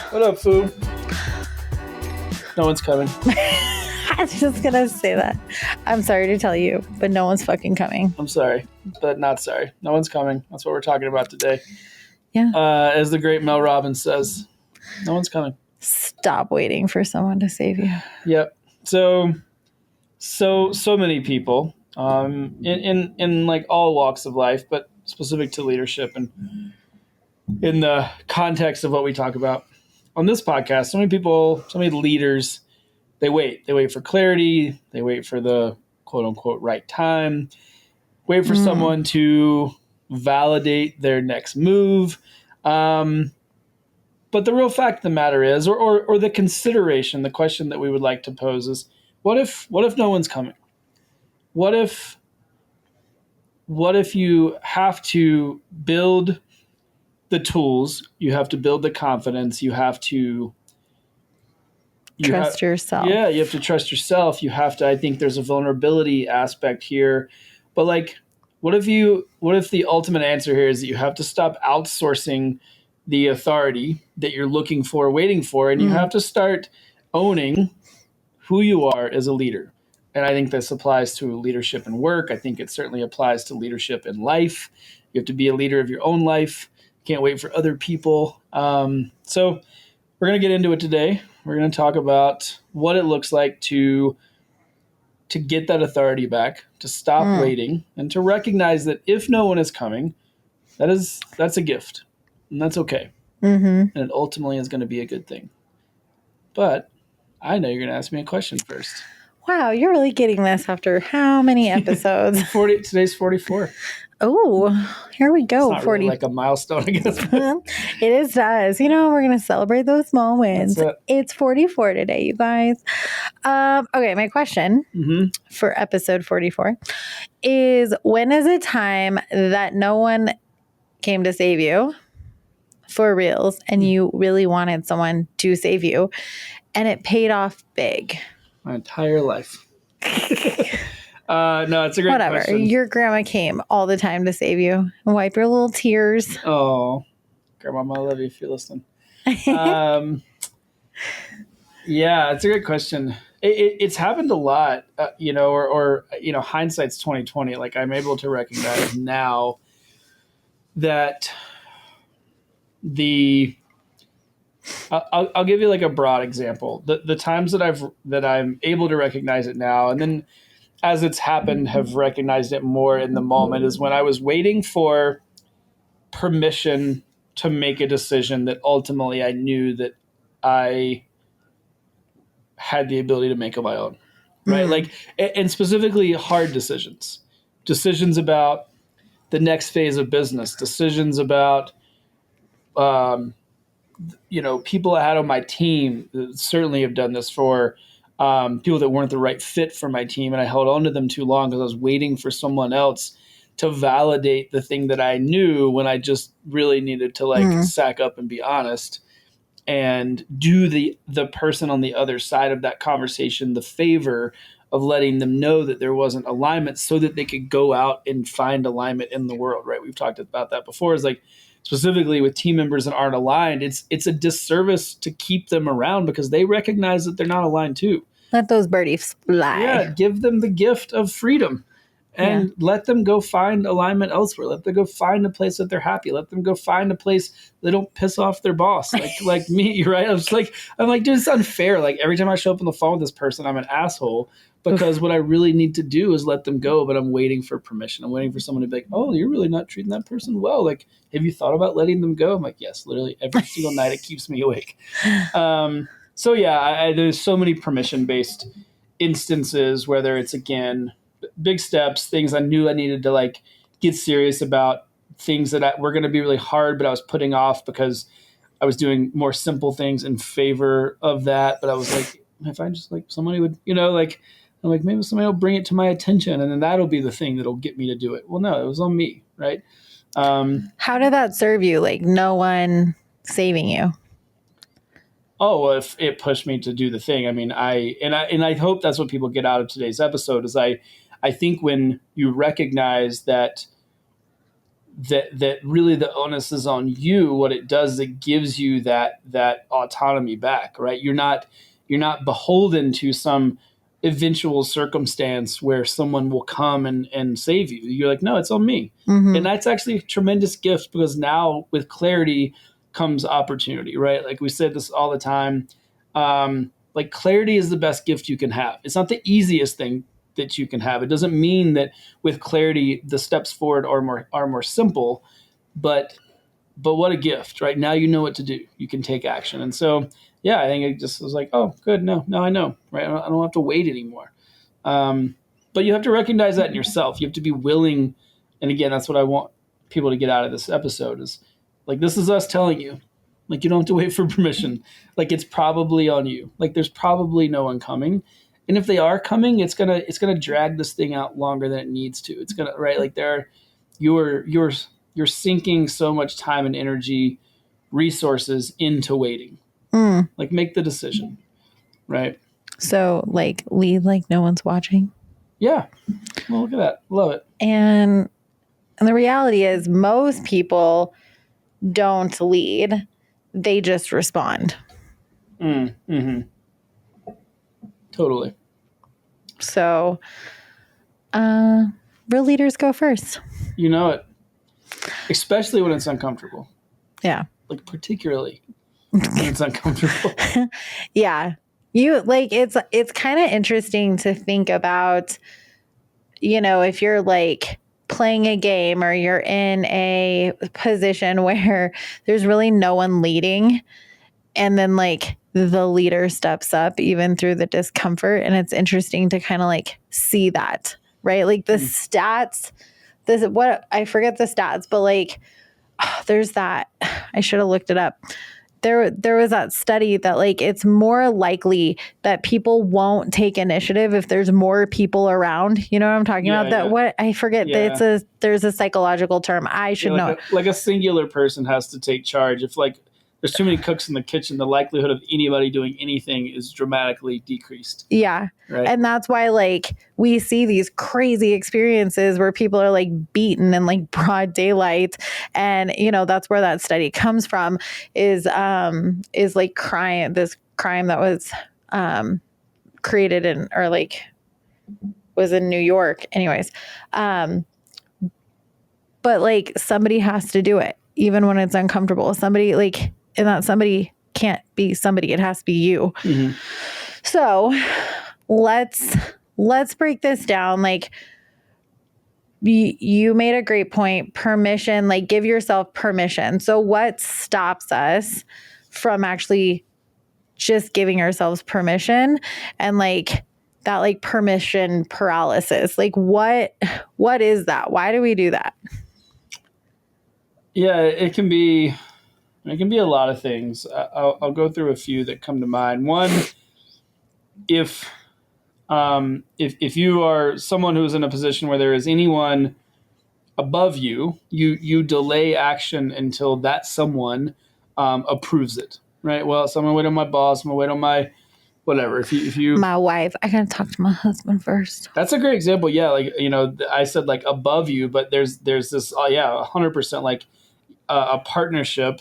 What up, Foo? No one's coming. I was just going to say that. I'm sorry to tell you, but no one's fucking coming. I'm sorry, but not sorry. No one's coming. That's what we're talking about today. Yeah. As the great Mel Robbins says, no one's coming. Stop waiting for someone to save you. Yep. So many people in like all walks of life, but specific to leadership and in the context of what we talk about on this podcast, so many people, so many leaders, they wait for clarity. They wait for the quote unquote right time, wait for someone to validate their next move. But the real fact of the matter is, or the consideration, the question that we would like to pose is, what if no one's coming? What if you have to build the tools, you have to build the confidence, you have to trust yourself. Yeah, you have to trust yourself. You have to, I think there's a vulnerability aspect here. But like, what if the ultimate answer here is that you have to stop outsourcing the authority that you're looking for, waiting for, and you have to start owning who you are as a leader. And I think this applies to leadership in work. I think it certainly applies to leadership in life. You have to be a leader of your own life. Can't wait for other people. So we're going to get into it today. We're going to talk about what it looks like to get that authority back, to stop waiting, and to recognize that if no one is coming, that's a gift, and that's okay. And it ultimately is going to be a good thing. But I know you're going to ask me a question first. Wow, you're really getting this after how many episodes? Today's 44. Oh, here we go. It's not 40. Really like a milestone, I guess. It does. You know, we're going to celebrate those moments. It's 44 today, you guys. Okay, my question for episode 44 is, when is a time that no one came to save you for reals and you really wanted someone to save you and it paid off big? My entire life. No, it's a great question. Your grandma came all the time to save you and wipe your little tears. Oh, Grandma, I love you if you're listening. Yeah, it's a great question. It's happened a lot, or hindsight's 2020. Like, I'm able to recognize now that I'll give you like a broad example. The times that I'm able to recognize it now, and then as it's happened, have recognized it more in the moment, is when I was waiting for permission to make a decision that ultimately I knew that I had the ability to make on my own, right? Like, and specifically hard decisions about the next phase of business, decisions about, people I had on my team certainly have done this for people that weren't the right fit for my team. And I held on to them too long because I was waiting for someone else to validate the thing that I knew, when I just really needed to sack up and be honest and do the person on the other side of that conversation the favor of letting them know that there wasn't alignment, so that they could go out and find alignment in the world, right? We've talked about that before. Is like, specifically with team members that aren't aligned, it's a disservice to keep them around because they recognize that they're not aligned too. Let those birdies fly. Yeah, give them the gift of freedom and let them go find alignment elsewhere. Let them go find a place that they're happy. Let them go find a place they don't piss off their boss. Like me, right? I'm like, dude, it's unfair. Like, every time I show up on the phone with this person, I'm an asshole. Because what I really need to do is let them go, but I'm waiting for permission. I'm waiting for someone to be like, oh, you're really not treating that person well. Like, have you thought about letting them go? I'm like, yes, literally every single night it keeps me awake. So yeah, there's so many permission-based instances, whether it's, again, big steps, things I knew I needed to like get serious about, things that were going to be really hard, but I was putting off because I was doing more simple things in favor of that. But I was like, if I just like somebody would, I'm like, maybe somebody will bring it to my attention, and then that'll be the thing that'll get me to do it. Well, no, it was on me, right? How did that serve you? Like, no one saving you? Oh, well, if it pushed me to do the thing. I mean, I hope that's what people get out of today's episode. Is I think when you recognize that that really the onus is on you. What it does, it gives you that autonomy back, right? You're not beholden to some eventual circumstance where someone will come and save you. You're like, no, it's on me. And that's actually a tremendous gift, because now with clarity comes opportunity, right? Like we said this all the time. Like clarity is the best gift you can have. It's not the easiest thing that you can have. It doesn't mean that with clarity the steps forward are more simple, but what a gift, right? Now you know what to do. You can take action. And so, yeah, I think it just was like, oh, good. No, I know, right? I don't have to wait anymore. But you have to recognize that in yourself. You have to be willing. And again, that's what I want people to get out of this episode is like, this is us telling you, like, you don't have to wait for permission. Like, it's probably on you. Like, there's probably no one coming. And if they are coming, it's gonna drag this thing out longer than it needs to. It's gonna, right? Like you're sinking so much time and energy, resources into waiting. Like, make the decision, right? So like lead like no one's watching. Yeah. Well, look at that. Love it. And the reality is most people don't lead. They just respond. Mm-hmm. Totally. So real leaders go first. You know it. Especially when it's uncomfortable. Yeah. Like, particularly when it's uncomfortable. Yeah. You like it's kind of interesting to think about, you know, if you're like playing a game or you're in a position where there's really no one leading, and then like the leader steps up even through the discomfort. And it's interesting to kind of like see that, right? Like the stats, I forget the stats, but like there's that, I should have looked it up. There was that study that like it's more likely that people won't take initiative if there's more people around. You know what I'm talking about? That what I forget that there's a psychological term. I should know. Like a singular person has to take charge. If like there's too many cooks in the kitchen, the likelihood of anybody doing anything is dramatically decreased. Yeah. Right. And that's why like we see these crazy experiences where people are like beaten in like broad daylight. And, you know, that's where that study comes from is like this crime that was created in, or like was in New York anyways. But like somebody has to do it even when it's uncomfortable. Somebody like, and that somebody can't be somebody. It has to be you. Mm-hmm. So let's break this down. Like you made a great point. Permission, like give yourself permission. So what stops us from actually just giving ourselves permission, and like that, like permission paralysis? Like what is that? Why do we do that? Yeah, it can be a lot of things. I'll go through a few that come to mind. One, if you are someone who's in a position where there is anyone above you, you delay action until that someone approves it, right? Well, so I'm gonna wait on my boss. I'm gonna wait on my whatever. If you my wife, I gotta talk to my husband first. That's a great example. Yeah, like, you know, I said like above you, but there's this 100% like a partnership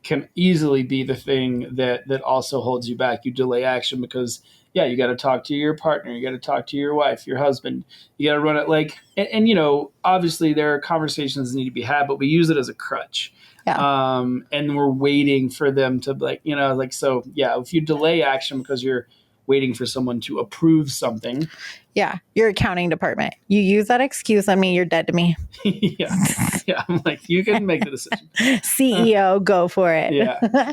can easily be the thing that also holds you back. You delay action because you got to talk to your partner, you got to talk to your wife, your husband, you got to run it like, and you know, obviously there are conversations that need to be had, but we use it as a crutch. Yeah. And we're waiting for them to like, you know, like, so yeah, if you delay action because you're waiting for someone to approve something. Yeah. Your accounting department. You use that excuse on me, you're dead to me. Yeah. I'm like, you can make the decision. CEO, go for it. Yeah.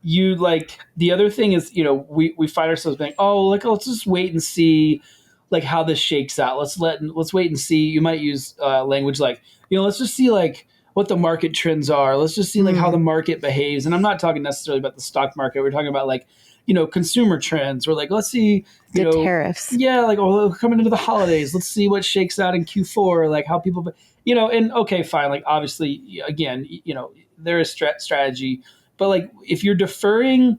You like, the other thing is, you know, we find ourselves being, let's just wait and see like how this shakes out. Let's wait and see. You might use language like, you know, let's just see like what the market trends are. Let's just see like how the market behaves. And I'm not talking necessarily about the stock market. We're talking about like, you know, consumer trends. We're like, let's see, you know, tariffs. Yeah. Like, coming into the holidays, let's see what shakes out in Q4, like how people, you know, and okay, fine. Like, obviously, again, you know, there is strategy, but like if you're deferring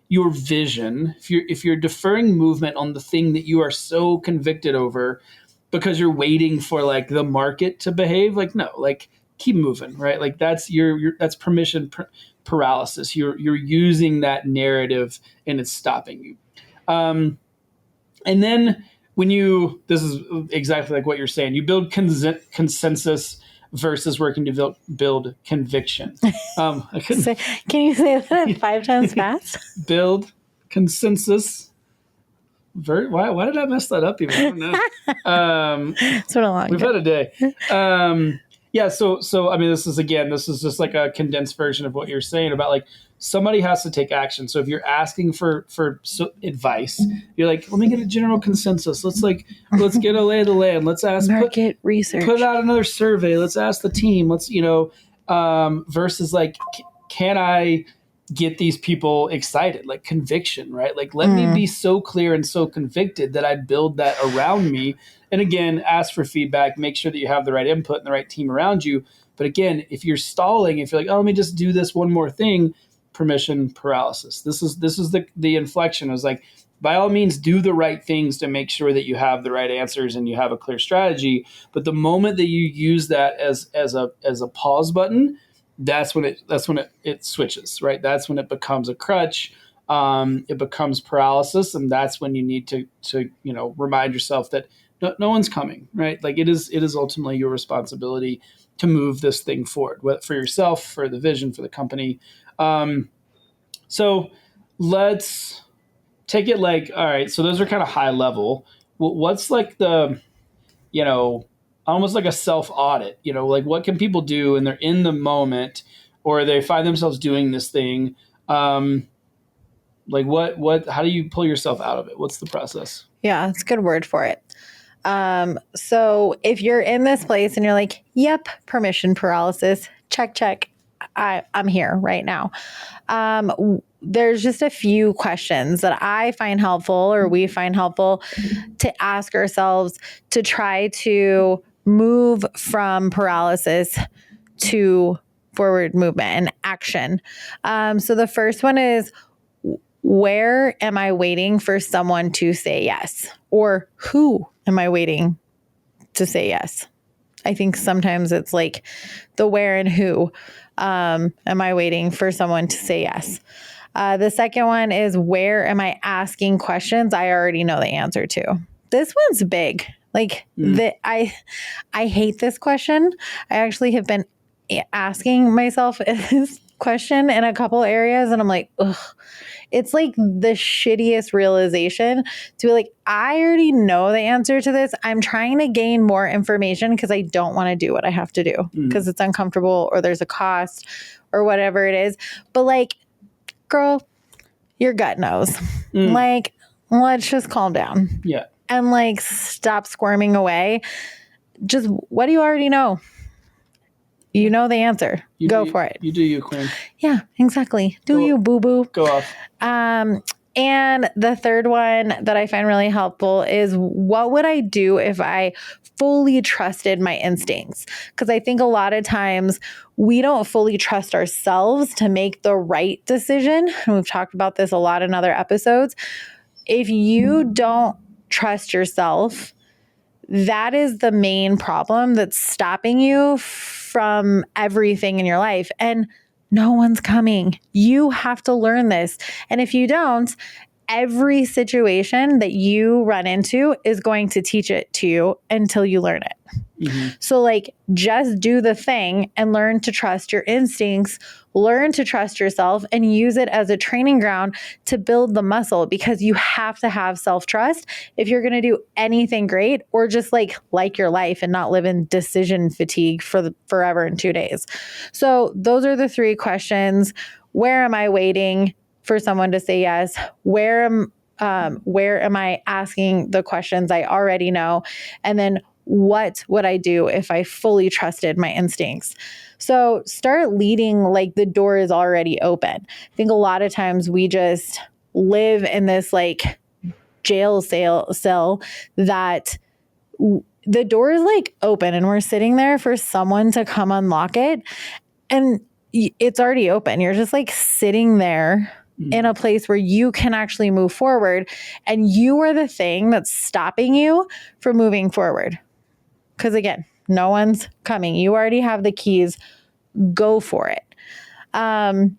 your vision, if you're deferring movement on the thing that you are so convicted over, because you're waiting for like the market to behave. Like, no, like keep moving, right? Like that's that's permission paralysis. You're using that narrative and it's stopping you. And then this is exactly like what you're saying, you build consensus versus working to build conviction. Can you say that 5 times fast? Build consensus. Why did I mess that up even? I don't know. It's been a long We've had a day. Yeah. So I mean, this is just like a condensed version of what you're saying about like somebody has to take action. So if you're asking for advice, you're like, let me get a general consensus. Let's get a lay of the land. Let's ask market research. Put out another survey. Let's ask the team. Let's versus like, can I get these people excited, like conviction, right? Like, let me be so clear and so convicted that I build that around me. And again, ask for feedback, make sure that you have the right input and the right team around you. But again, if you're stalling, if you're like, oh, let me just do this one more thing, permission paralysis. This is the inflection. It was like, by all means, do the right things to make sure that you have the right answers and you have a clear strategy. But the moment that you use that as a pause button, that's when it switches, right? That's when it becomes a crutch. It becomes paralysis, and that's when you need to remind yourself that no one's coming, right? Like it is ultimately your responsibility to move this thing forward, for yourself, for the vision, for the company. So let's take it like, all right, so those are kind of high level. What's like the, almost like a self-audit, like what can people do when they're in the moment or they find themselves doing this thing? Like how do you pull yourself out of it? What's the process? Yeah, it's a good word for it. So if you're in this place and you're like, yep, permission paralysis, check. I'm here right now. There's just a few questions that I find helpful or we find helpful to ask ourselves to try to move from paralysis to forward movement and action. So the first one is, where am I waiting for someone to say yes? Or who am I waiting to say yes? I think sometimes it's like the where and who am I waiting for someone to say yes? The second one is, where am I asking questions I already know the answer to? This one's big. Like I hate this question. I actually have been asking myself this question in a couple areas, and I'm like, ugh. It's like the shittiest realization to be like, I already know the answer to this. I'm trying to gain more information because I don't want to do what I have to do because it's uncomfortable or there's a cost or whatever it is. But like, girl, your gut knows. Like, let's just calm down. Yeah. And like, stop squirming away. Just, what do you already know? You know the answer. Go for it. You do you, queen. Yeah, exactly. Do you, boo-boo. Go off. And the third one that I find really helpful is, what would I do if I fully trusted my instincts? Because I think a lot of times we don't fully trust ourselves to make the right decision. And we've talked about this a lot in other episodes. If you don't trust yourself, that is the main problem that's stopping you from everything in your life. And no one's coming. You have to learn this. And if you don't, every situation that you run into is going to teach it to you until you learn it. So like, just do the thing and learn to trust your instincts, learn to trust yourself, and use it as a training ground to build the muscle, because you have to have self-trust if you're going to do anything great, or just like your life and not live in decision fatigue for forever in 2 days. So those are the 3 questions. Where am I waiting for someone to say yes? Where am I asking the questions I already know? And then, what would I do if I fully trusted my instincts? So start leading like the door is already open. I think a lot of times we just live in this like jail cell that the door is like open and we're sitting there for someone to come unlock it. And it's already open. You're just like sitting there in a place where you can actually move forward, and you are the thing that's stopping you from moving forward. Because again, no one's coming. You already have the keys. Go for it. All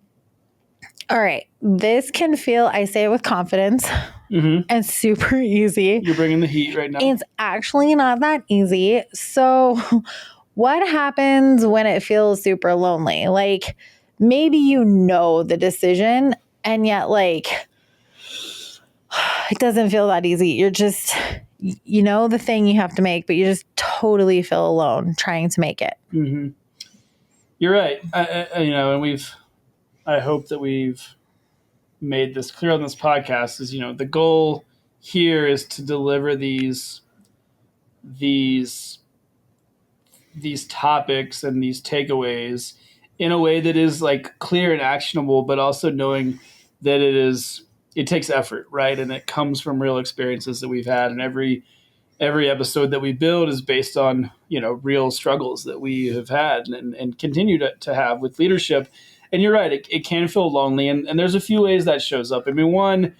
right. This can feel, I say it with confidence, and super easy. You're bringing the heat right now. It's actually not that easy. So what happens when it feels super lonely? Like maybe you know the decision and yet like it doesn't feel that easy. You're just, you know, the thing you have to make, but you just totally feel alone trying to make it. Mm-hmm. You're right. And I hope that we've made this clear on this podcast is, the goal here is to deliver these topics and these takeaways in a way that is like clear and actionable, but also knowing that it takes effort, right? And it comes from real experiences that we've had, and every episode that we build is based on, real struggles that we have had and continue to have with leadership. And you're right, it can feel lonely. And there's a few ways that shows up. I mean, one,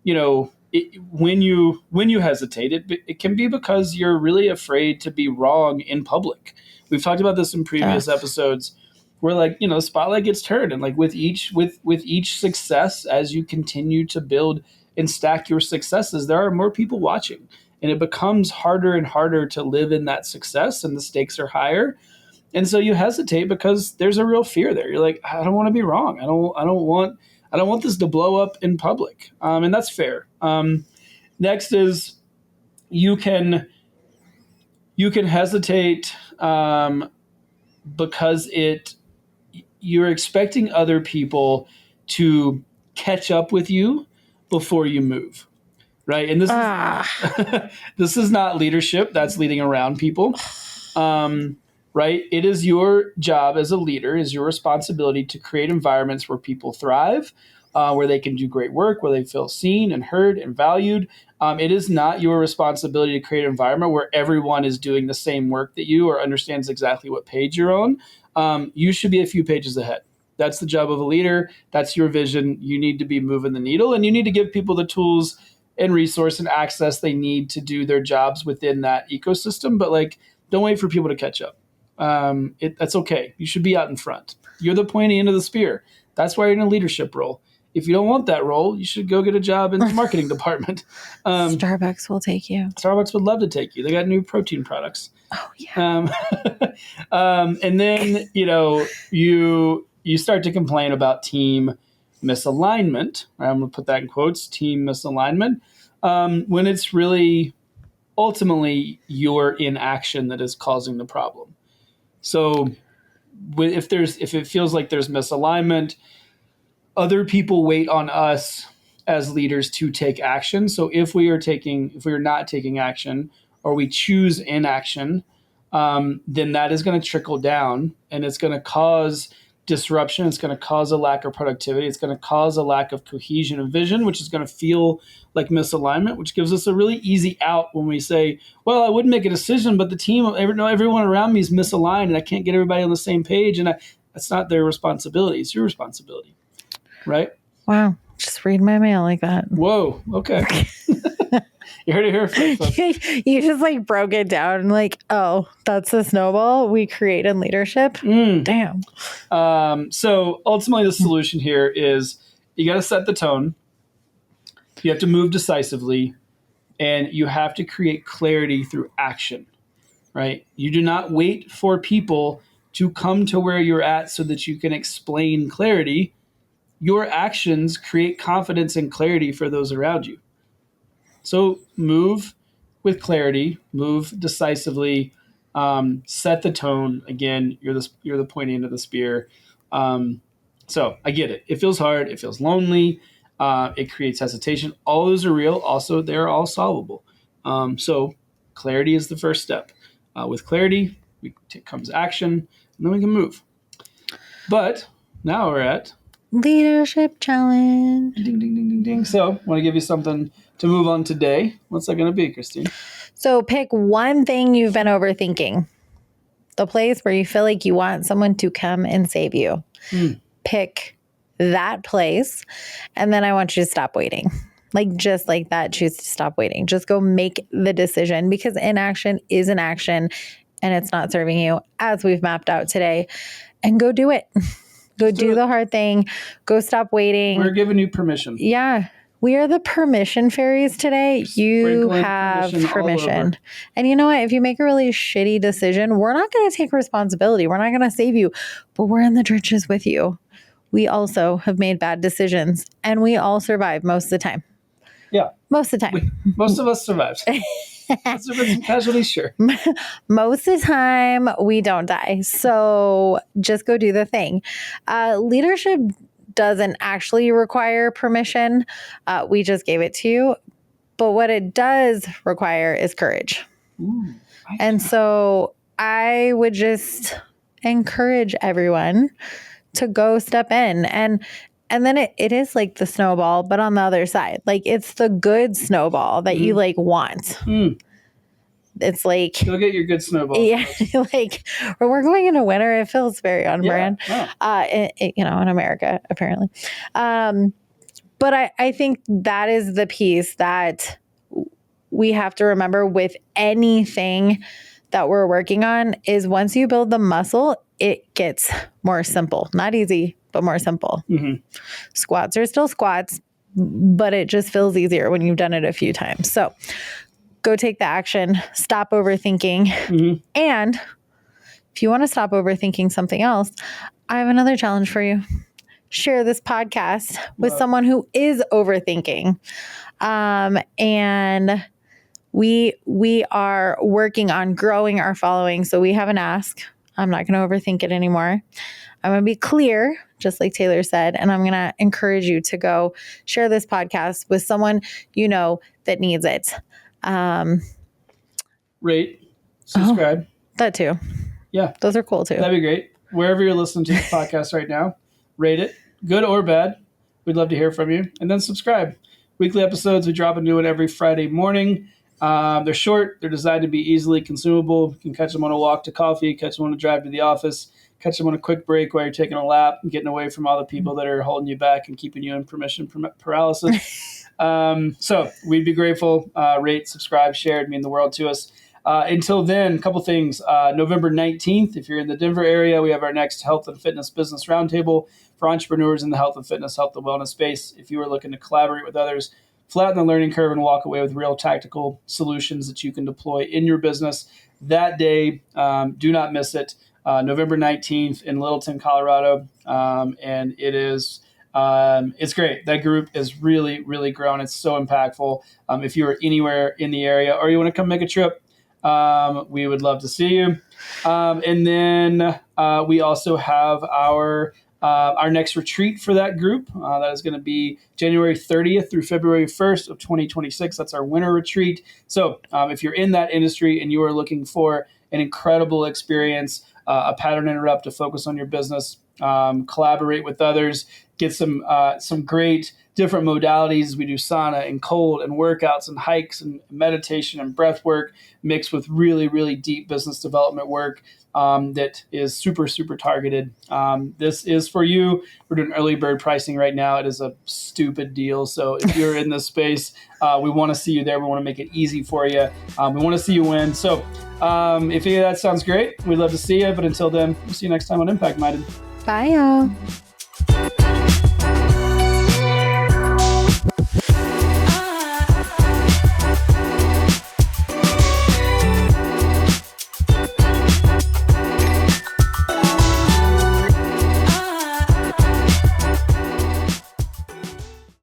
when you hesitate, it can be because you're really afraid to be wrong in public. We've talked about this in previous episodes where the spotlight gets turned, and like with each success, as you continue to build and stack your successes, there are more people watching, and it becomes harder and harder to live in that success, and the stakes are higher. And so you hesitate because there's a real fear there. You're like, I don't want to be wrong. I don't want this to blow up in public. And that's fair. Next is you can hesitate because you're expecting other people to catch up with you before you move. Right. And this is not leadership. That's leading around people. Right. It is your job as a leader, is your responsibility to create environments where people thrive, where they can do great work, where they feel seen and heard and valued. It is not your responsibility to create an environment where everyone is doing the same work that you or understands exactly what page you're on. You should be a few pages ahead. That's the job of a leader. That's your vision. You need to be moving the needle, and you need to give people the tools and resource and access they need to do their jobs within that ecosystem. But don't wait for people to catch up. That's okay. You should be out in front. You're the pointy end of the spear. That's why you're in a leadership role. If you don't want that role, you should go get a job in the marketing department. Starbucks will take you. Starbucks would love to take you. They got new protein products. Oh yeah. And then you start to complain about team misalignment. I'm going to put that in quotes. Team misalignment. When it's really ultimately your inaction that is causing the problem. So if it feels like there's misalignment, other people wait on us as leaders to take action. So if we are not taking action, or we choose inaction, then that is going to trickle down, and it's going to cause disruption. It's going to cause a lack of productivity. It's going to cause a lack of cohesion and vision, which is going to feel like misalignment, which gives us a really easy out when we say, well, I wouldn't make a decision, but the team, everyone around me is misaligned, and I can't get everybody on the same page. And that's not their responsibility. It's your responsibility. Right? Wow. Just read my mail like that. Whoa. Okay. You heard it here first. You just broke it down and oh, that's the snowball we create in leadership. Damn. So ultimately the solution here is you got to set the tone. You have to move decisively, and you have to create clarity through action, right? You do not wait for people to come to where you're at so that you can explain clarity. Your actions create confidence and clarity for those around you. So move with clarity, move decisively, set the tone. Again, you're the pointy end of the spear. So I get it. It feels hard. It feels lonely. It creates hesitation. All those are real. Also, they're all solvable. So clarity is the first step. With clarity, comes action, and then we can move. But now we're at leadership challenge. Ding, ding, ding, ding, ding. So I want to give you something to move on today. What's that going to be, Christine? So pick one thing you've been overthinking. The place where you feel like you want someone to come and save you. Pick that place. And then I want you to stop waiting. Like just like that, choose to stop waiting. Just go make the decision, because inaction is an action and it's not serving you, as we've mapped out today. And go do it. Go do the hard thing. Go stop waiting. We're giving you permission. Yeah. We are the permission fairies today. You have permission. And you know what? If you make a really shitty decision, we're not going to take responsibility. We're not going to save you, but we're in the trenches with you. We also have made bad decisions, and we all survive most of the time. Yeah. Most of the time. Most of us survived. There's some casualties, sure. Most of the time, we don't die. So just go do the thing. Leadership doesn't actually require permission. We just gave it to you. But what it does require is courage. Ooh, and so I would just encourage everyone to go step in. And then it is like the snowball, but on the other side. Like it's the good snowball that you like want. It's like, go get your good snowball. Yeah. Like when we're going into winter, it feels very on brand, in America, apparently. But I think that is the piece that we have to remember with anything that we're working on, is once you build the muscle, it gets more simple. Not easy, but more simple. Mm-hmm. Squats are still squats, but it just feels easier when you've done it a few times. So go take the action, stop overthinking. Mm-hmm. And if you want to stop overthinking something else, I have another challenge for you. Share this podcast with someone who is overthinking. And we are working on growing our following. So we have an ask. I'm not going to overthink it anymore. I'm going to be clear, just like Taylor said, and I'm going to encourage you to go share this podcast with someone you know that needs it. Rate, subscribe. That too. Yeah. Those are cool too. That'd be great. Wherever you're listening to this podcast right now, rate it, good or bad. We'd love to hear from you. And then subscribe. Weekly episodes, we drop a new one every Friday morning. They're short. They're designed to be easily consumable. You can catch them on a walk to coffee, catch them on a drive to the office, catch them on a quick break while you're taking a lap and getting away from all the people that are holding you back and keeping you in permission paralysis. So we'd be grateful. Rate, subscribe, share. It'd mean the world to us. Until then, a couple things. November 19th, if you're in the Denver area, we have our next Health and Fitness Business Roundtable for entrepreneurs in the health and fitness, health and wellness space. If you are looking to collaborate with others, flatten the learning curve and walk away with real tactical solutions that you can deploy in your business that day, do not miss it. November 19th in Littleton, Colorado. And it is, it's great. That group is really, really grown. It's so impactful. If you are anywhere in the area or you want to come make a trip, we would love to see you. And then we also have our next retreat for that group. That is going to be January 30th through February 1st of 2026. That's our winter retreat. So if you're in that industry and you are looking for an incredible experience, a pattern interrupt to focus on your business, collaborate with others, get some great different modalities. We do sauna and cold and workouts and hikes and meditation and breath work mixed with really, really deep business development work that is super, super targeted. This is for you. We're doing early bird pricing right now. It is a stupid deal. So if you're in this space, we want to see you there. We want to make it easy for you. We want to see you win. So if any of that sounds great, we'd love to see you. But until then, we'll see you next time on Impact Minded. Bye, y'all.